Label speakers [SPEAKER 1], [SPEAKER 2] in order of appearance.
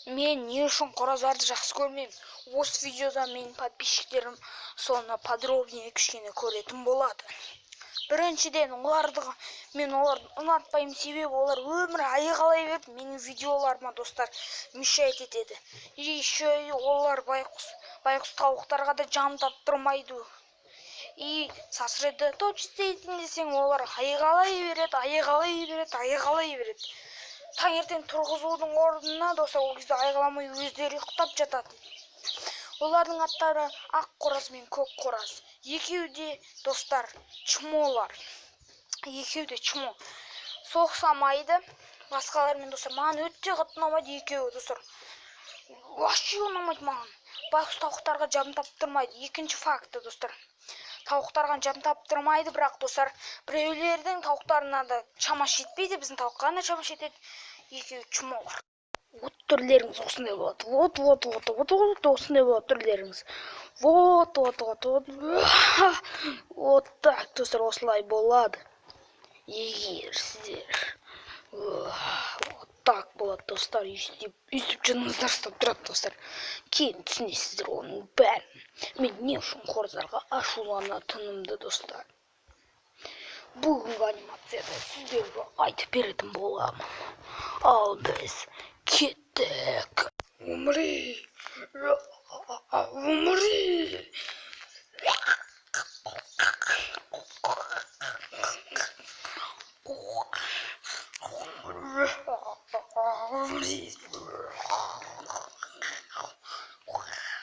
[SPEAKER 1] Мен не үшін қоразарды жақсы көрмеймін? Осы видеода менің подписчиктерім соны подробнее кішкене көретін болады. Біріншіден, мен оларды ұнатпаймын, себебі олар өмір айғалай беріп, менің видеоларыма достар мешает етеді. Еще олар байқұс тауықтарға да жам таптырмайды. И сосредоточиться десең, олар айғалай береді. Таңертең тұрғызудың орнына достар ол кезде айғаламай өздері ұйықтап жатады. Олардың аттары ақ қораз мен көк қораз. Екеуі де достар чмолар. Екеуі де чмо. Соқсамайды. Басқалармен достар маған өте қатты ұнамайды екеуі достар. Вообще ұнамайды маған. Байқұс тауықтарға жам таптырмайды. Екінші факты достар. Тауықтарға жам таптырмайды, бірақ достар біреулердің тауықтарына да шамасы жетпейді, біздің тауыққа ғана шамасы жетеді. Екеуі чмолар. Вот түрлеріңіз осындай болады. Вот осындай болады түрлеріңіз. Вот. Вот так достар осылай болады. Егер сіздер вот так болады достар. Өйстіп жаныңыздар ұстап тұрады достар. Кейін түсінесіздер оның бәрін. Мен не үшін қорыздарға ашуланатынымды достар. Бүгінгі анимацияда сіздерге айтып беретін боламын. Ал біз кеттік. Умри.